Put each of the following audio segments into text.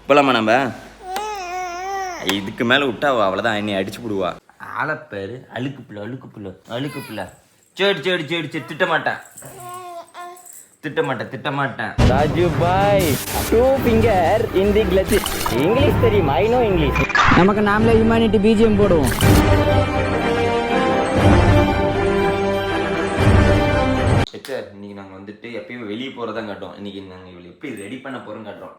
போலாமா நம்ம? இதுக்கு மேலே விட்டா அவ்வளோதான், என்னை அடிச்சு விடுவா. ஆளப்பேரு அழுக்கு பிள்ளை அழுக்கு பிள்ளை அழுக்கு பிள்ளை. சரி சரி சரி சரி, திட்டமாட்டேன். ராஜு பாய், 2 finger in the glitch. English தெரியும், ஐ நோ இங்கிலீஷ். நமக்கு நாமளே ஹியூமனிட்டி பிஜிஎம் போடுவோம். இன்னைக்கு நாங்கள் வந்துட்டு எப்பயும் வெளியே போகிறதான் காட்டுவோம். இன்னைக்கு நாங்கள் இவளை எப்படி ரெடி பண்ண போகிறோம் காட்டுறோம்.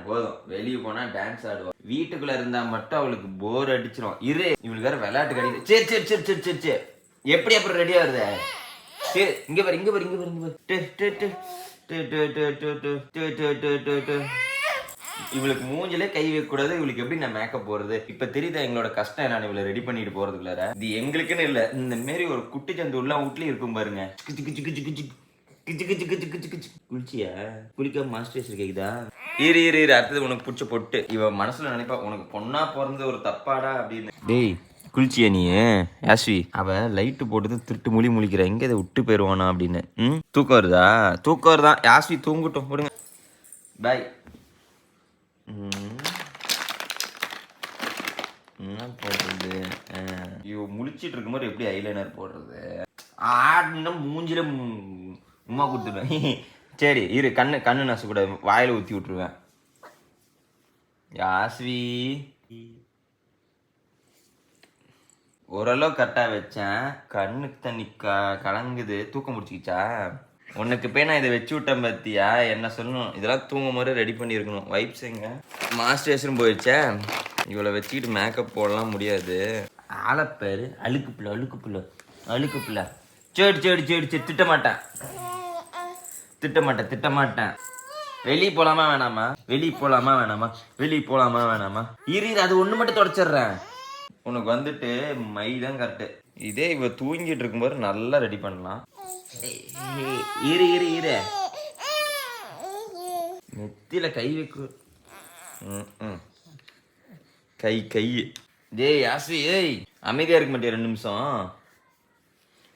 போதும், வெளியே போனால் டான்ஸ் ஆடுவோம். வீட்டுக்குள்ளே இருந்தால் மட்டும் அவளுக்கு போர் அடிச்சிடும். இவளுக்கு வேறு விளையாட்டு கிடையாது. சரி சரி சரி சரி சரி சரி, எப்படி அப்புறம் ரெடியாக வருது? சரி, இங்கே பாரு. இவளுக்கு மூஞ்சிலே கை வைக்கக்கூடாது. இவளுக்கு எப்படி நான் மேக்கப் போறது? இப்ப தெரியுதா எங்களோட கஷ்டம்? நான் இவளை ரெடி பண்ணிட்டு போறதுக்குள்ளார இது எங்களுக்குன்னு இல்ல, இந்த மாரி ஒரு குட்டி சந்து உள்ள வீட்லயும் இருக்கும் பாருங்க. குளிச்சியா? குளிக்காம மாஸ்டர் கேக்குதா? இரு அடுத்தது உனக்கு பிடிச்ச பொட்டு. இவ மனசுல நினைப்பா, உனக்கு பொண்ணா பிறந்த ஒரு தப்பாடா அப்படின்னு. டேய், குளிச்சியா நீ? யாஸ்வி அவ லைட்டு போட்டது திருட்டு முழிக்கிற, எங்க இதை விட்டு போயிருவானா அப்படின்னு. தூக்கம் வருதான். யாஸ்வி தூங்கட்டும், விடுங்க. பாய். என்ன போடுறது? இவ முழிச்சிட்டு இருக்கும் போது எப்படி ஐலைனர் போடுறது? ஆடினா மூஞ்சில உமா கொடுத்துருவேன். சரி இரு, கண்ணு நசு கூட வாயில ஊற்றி விட்டுருவேன். யாஸ்வி ஓரளவு கரெக்டாக வச்சேன். கண்ணுக்கு தண்ணி கலங்குது. தூக்கம் முடிச்சிக்கிச்சா? உனக்கு போய் நான் இதை வச்சு விட்டேன் பார்த்தியா? என்ன சொல்லணும், இதெல்லாம் தூங்கும் போது ரெடி பண்ணியிருக்கணும். வைப்ஸ் எங்க? மாஸ்டர்ஸ்னு போயிடுச்சே. இவளை வச்சுக்கிட்டு மேக்கப் போடலாம் முடியாது. ஆளப்பேரு அழுக்கு பிள்ளை. சரி திட்டமாட்டேன். வெளியே போலாமா வேணாமா? இரு, அது ஒன்று மட்டும் தொடச்சிடுறேன். உனக்கு வந்துட்டு மை தான் கரெக்டு. இதே இவ தூங்கிட்டு இருக்கும்போது நல்லா ரெடி பண்ணலாம். இரு நெத்தில கை வைக்க. கை டேய் யாஸ்வி, அமைதியா இருக்க மாட்டியா 2 நிமிஷம்?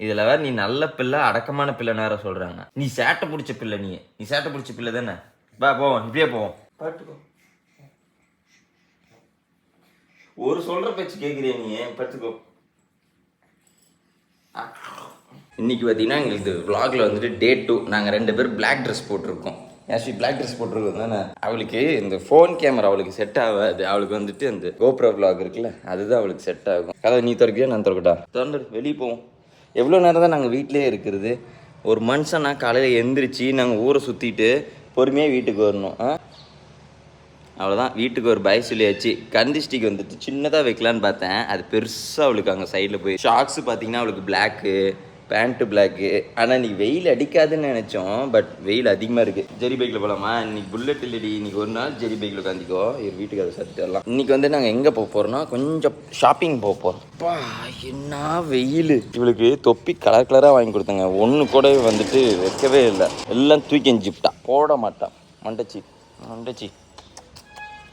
இதுல வேற நீ நல்ல பிள்ளை, அடக்கமான பிள்ளை நேரம் சொல்றாங்க. நீ சேட்டை பிடிச்ச பிள்ளை. நீ சேட்டை பிடிச்ச பிள்ளை தானே? போவோம், இப்படியே போவோம். பாட்டுக்கோ, ஒரு சொல்ற பேச்சு கேட்குறிய நீ? படுத்துக்கோ. இன்னைக்கு பார்த்தீங்கன்னா எங்களுக்கு vlogல வந்துட்டு டே 2. நாங்கள் 2 பேர் பிளாக் ட்ரெஸ் போட்டிருக்கோம். ஆக்சுவலி பிளாக் ட்ரெஸ் போட்டிருக்கோம் தானே. அவளுக்கு இந்த ஃபோன் கேமரா அவளுக்கு செட் ஆகாது. அவளுக்கு வந்துட்டு அந்த GoPro vlog இருக்குல்ல, அதுதான் அவளுக்கு செட் ஆகும். கதை நீ திறக்கியா நான் திறக்கட்டா? திறந்து வெளியே போவோம். எவ்வளோ நேரம் தான் நாங்கள் வீட்டிலே இருக்கிறது? ஒரு மனுஷனா காலையில் எந்திரிச்சு நாங்கள் ஊரை சுற்றிட்டு பொறுமையாக வீட்டுக்கு வரணும். அவ்வளோதான், வீட்டுக்கு ஒரு பை சொல்லியாச்சு. கந்திஷ்டிக்கு வந்துட்டு சின்னதாக வைக்கலான்னு பார்த்தேன். அது பெருசாக அவளுக்கு அங்கே சைடில் போய். ஷாக்ஸு பார்த்தீங்கன்னா அவளுக்கு பிளாக்கு, பேண்ட்டு பிளாக்கு. ஆனால் இன்னைக்கு வெயில் அடிக்காதுன்னு நினச்சோம், பட் வெயில் அதிகமாக இருக்குது. ஜெரி பைக்கில் போகலாமா? இன்னைக்கு புல்லட் இல்லடி, இன்னைக்கு ஒரு நாள் ஜெரி பைக்கில் உட்காந்துக்கோ. வீட்டுக்கு அதை சட்டு வரலாம். இன்றைக்கி வந்து நாங்கள் எங்கே போக போகிறோம்னா கொஞ்சம் ஷாப்பிங் போக போகிறோம். அப்பா என்ன வெயில்! இவளுக்கு தொப்பி கலராக வாங்கி கொடுத்தாங்க. ஒன்று கூட வந்துட்டு வைக்கவே இல்லை, எல்லாம் தூக்கி எஞ்சிப்டா. போட மாட்டான். மண்டச்சி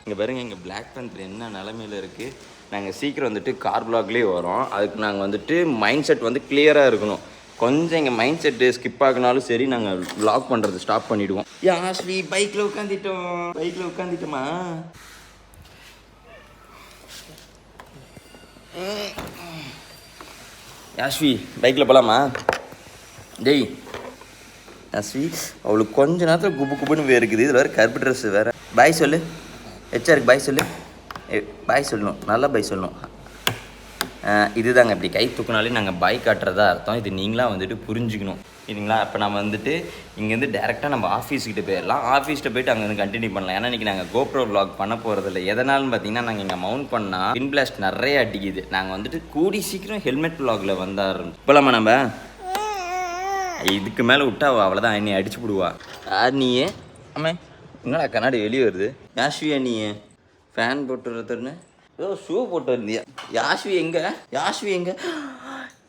இங்கே பாருங்க, எங்கள் பிளாக் பேந்தர் என்ன நிலமையில் இருக்குது. நாங்கள் சீக்கிரம் வந்துட்டு கார் பிளாக்லேயே வரோம். அதுக்கு நாங்கள் வந்துட்டு மைண்ட் செட் வந்து கிளியராக இருக்கணும். கொஞ்சம் எங்கள் மைண்ட் செட்டு ஸ்கிப் ஆகினாலும் சரி, நாங்கள் விளாக் பண்ணுறது ஸ்டாப் பண்ணிவிடுவோம். யாஸ்வி பைக்கில் உட்காந்துட்டோமா? யாஸ்வி பைக்கில் போகலாமா? டேய் யாஸ்வி, அவளுக்கு கொஞ்ச நேரத்தில் குப்புன்னு வேறுக்குது. இதில் வேறு கருப்பு ட்ரெஸ்ஸு வேறு. பாய் சொல்லு, ஹெச்ஆருக்கு பாய் சொல்லு. பாய் சொல்லணும், நல்லா பாய் சொல்லணும். இதுதாங்க, இப்படி கை தூக்கினாலே நாங்கள் பாய் காட்டுறதா அர்த்தம். இது நீங்களாக வந்துட்டு புரிஞ்சுக்கணும், சரிங்களா? இப்போ நம்ம வந்துட்டு இங்கேருந்து டேரெக்டாக நம்ம ஆஃபீஸ்கிட்ட போயிடலாம். ஆஃபீஸ்கிட்ட போய்ட்டு அங்கே வந்து கண்டினியூ பண்ணலாம். ஏன்னா இன்றைக்கி நாங்கள் GoPro vlog பண்ண போகிறதில்ல. எதனாலும் பார்த்தீங்கன்னா, நாங்கள் இங்கே மவுண்ட் பண்ணால் இன்பிளாஸ்ட் நிறைய அடிக்குது. நாங்கள் வந்துட்டு கூடி சீக்கிரம் ஹெல்மெட் vlogல வந்தார் இப்போலாமா நம்ம? இதுக்கு மேலே விட்டா அவ்வளோதான், என்னை அடிச்சு விடுவா. நீயே ஆமே, என்னடா கண்ணாடி வெளியே வருது? யாஸ்வியா நீ ஃபேன் போட்டு வரதுன்னு ஏதோ ஷூ போட்டு வந்தியா? யாஸ்வி எங்க?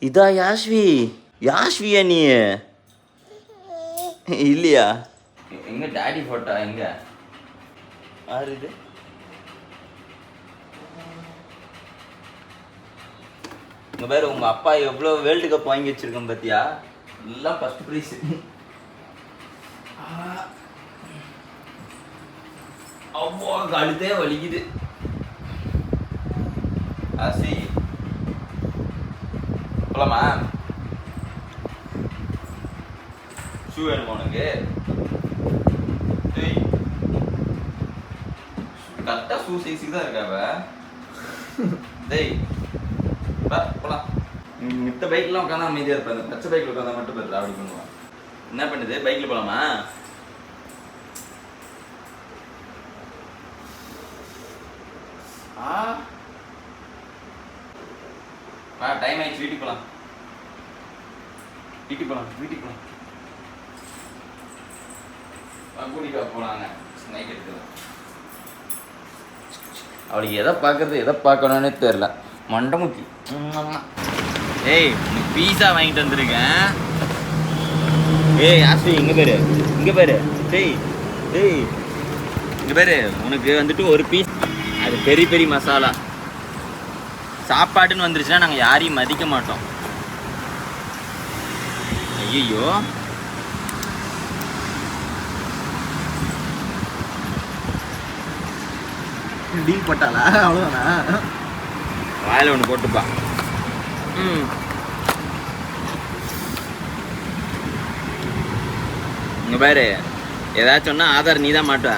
இதா யாஸ்வியா நீ? இல்லையா? எங்க டாடி போட்டா எங்க? யாரு இது? இங்க பேர் உங்க அப்பா எவ்வளோ வேர்ல்டு கப் வாங்கி வச்சிருக்கேன் பார்த்தியா? எல்லாம் ஃபர்ஸ்ட் ப்ரைஸ். அப்போ கழுத்தே வலிக்குது. ஆசி போலாமா? ஷூ வேணுமா உனக்கு? கரெக்டா ஷூ சைஸுக்கு தான் இருக்காவ. டேய் போலாம். மித்த பைக்லாம் உட்காந்தா அமைதியாக இருப்பேன், அந்த பச்சை பைக்கில் உட்காந்தா மட்டும் பேர் அப்படி பண்ணுவான். என்ன பண்ணுது? பைக்கில் போகலாமா? டைம் ஆயிடுச்சு, வீட்டுக்கு போகலாம். வீட்டுக்கு போகலாம். கூட்டிட்டு போகலாங்க. நைட் எடுத்துக்கலாம். அவளுக்கு எதை பார்க்கறது எதை பார்க்கணும்னே தெரில. மண்டமுக்கி. ஏய் உனக்கு பீஸா வாங்கிட்டு வந்திருக்கேன். ஏய் ஆஸ்வி இங்கே பாரு. டேய் இங்கே பாரு. உனக்கு வந்துட்டு ஒரு பீஸ், அது பெரிய பெரிய மசாலா. சாப்பாடுன்னு வந்துருச்சுன்னா நாங்கள் யாரையும் மதிக்க மாட்டோம். ஐயோ டீல் போட்டாளா? அவ்வளோதானா? வாயில் ஒன்று போட்டுப்பா. இங்கே பாரு, ஏதாச்சும் சொன்னா ஆதார் நீ தான் மாட்டுவ.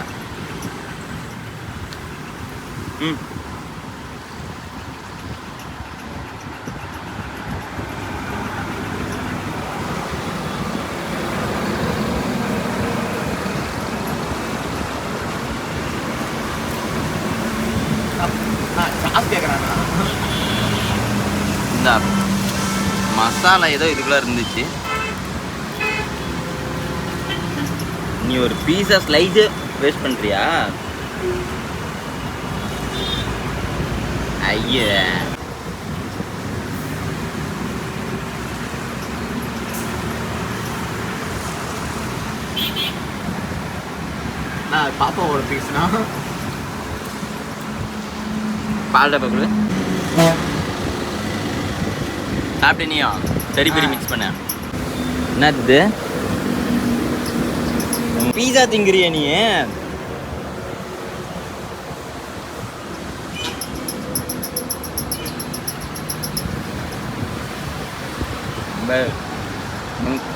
இந்த மசாலா ஏதோ இதுக்குள்ள இருந்துச்சு. நீ ஒரு பீஸா ஸ்லைஸு வேஸ்ட் பண்றியா? ஐய பாப்பாவோட பீஸ்னா பால் டப்பா கொடு. சாப்பிட்டு நீயா பெரிய பெரிய மிக்ஸ் பண்ண. என்னது பீஸா திங்கிறிய நீ?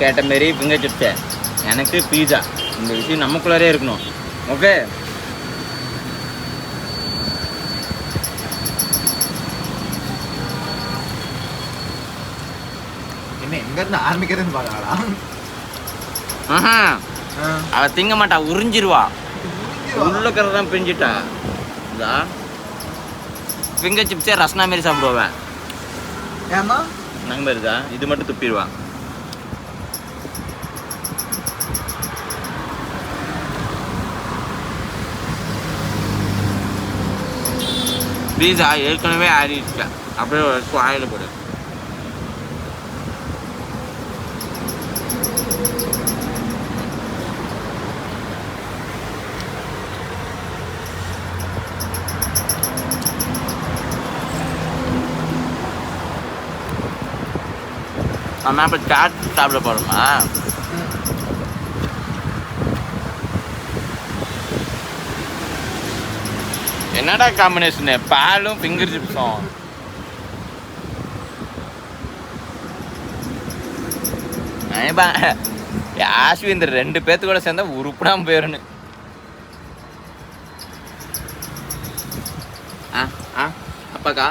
கேட்ட மாரி ஃபிங்கர் சிப்ஸு, எனக்கு பீஸா. இந்த விஷயம் நமக்குள்ளாரே இருக்கணும். ஓகே என்ன எங்கேருந்து ஆரம்பிக்கிறதுன்னு பார்க்கலாடா. அவ திங்க மாட்டா, உறிஞ்சிருவா. உள்ள கறதான் பிரிஞ்சிட்டா. இதா ஃபிங்கர் சிப்ஸே ரஸ்னா மாரி சாப்பிடுவேன். ஏமா நாங்கள் மாரிதா இது மட்டும் துப்பிடுவா. பீஸா ஏற்கனவே ஆறிடுச்சேன். அப்படியே ஆயில் போடு. அம்மா இப்போ சாட் சாப்பிட போகிறோமா? என்னடா காம்பினேஷனு? பாலும் ஃபிங்கர் சிப்ஸும். ஆஷ்வி இந்த 2 பேர்த்து கூட சேர்ந்தா உருப்படாம போயிடணும். அப்பாக்கா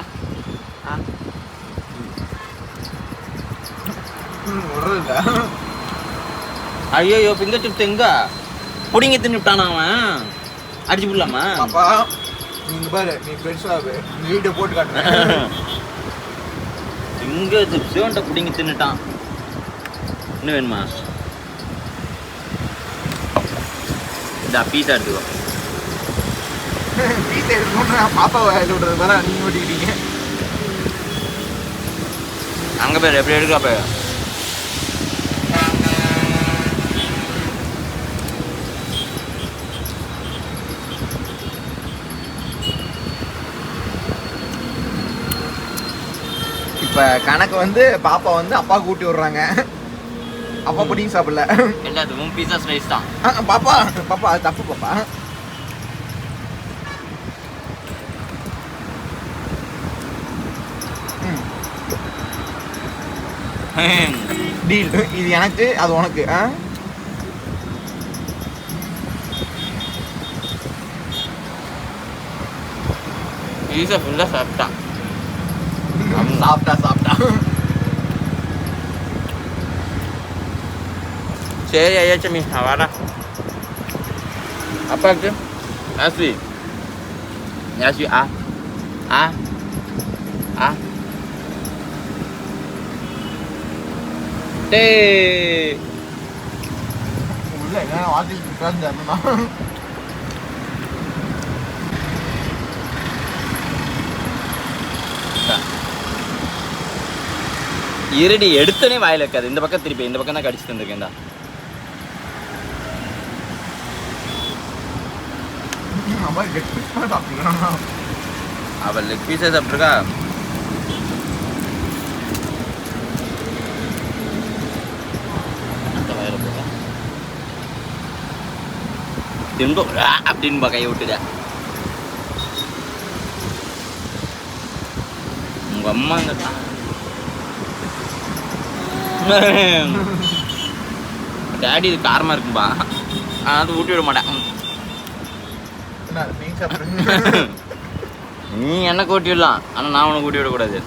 ஐயோ ஃபிங்கர் சிப்ஸ் எங்க புடிங்க தின்னுட்டானா அவன்? அடிச்சு விடலாமா? அப்பா நீங்க பாரு, நீ பெருசா வீடியோ போட்டு காட்டுறேன். ஃபிங்கர் சிப்ஸ் அவன்கிட்ட புடிங்க தின்னுட்டான். இன்னும் வேணுமா? இந்த பீஸா எடுத்துக்கோ. பீஸா எடுக்கணும்னு பாப்பாவை வாயில் விடுறது மாதிரி நீங்க ஓட்டிக்கிட்டீங்க. அங்கே பேர் எப்படி எடுக்கா போய் இப்போ கணக்கு வந்து பாப்பா வந்து அப்பா கூட்டி விடுறாங்க. அப்பா புடிங்க சாப்பிடல. எல்லாத்துக்கும் பீஸா ஸ்லைஸ் தான். பாப்பா பாப்பா அது தப்பு பாப்பா. டீல். இது எனக்கு, அது உனக்கு. பீஸா ஃபுல்லாக சாப்பிட்டான். சாப்பிட்டா. சரி ஐயாச்சமி நான் வாடா. அப்பாவுக்கு யாஸ்வி டேய் உள்ள என்ன வாத்திட்டு இருக்கான்னு இருடி எடுத்தனே வாயில இருக்காது. இந்த பக்கம் திருப்பி, இந்த பக்கம் தான் கடிச்சு தந்துருக்கேன்டா. அவள் லெக் பீஸே சாப்பிட்ருக்கா. திரும்ப அப்படின்னு கையை விட்டுட. உங்க அம்மா டேடி இது காரமா இருக்கும்பா, அது ஊட்டி விட மாட்டேன். நீ என்ன கூட்டி விடலாம், ஆனா நான் உனக்கு கூட்டி விடக்கூடாது.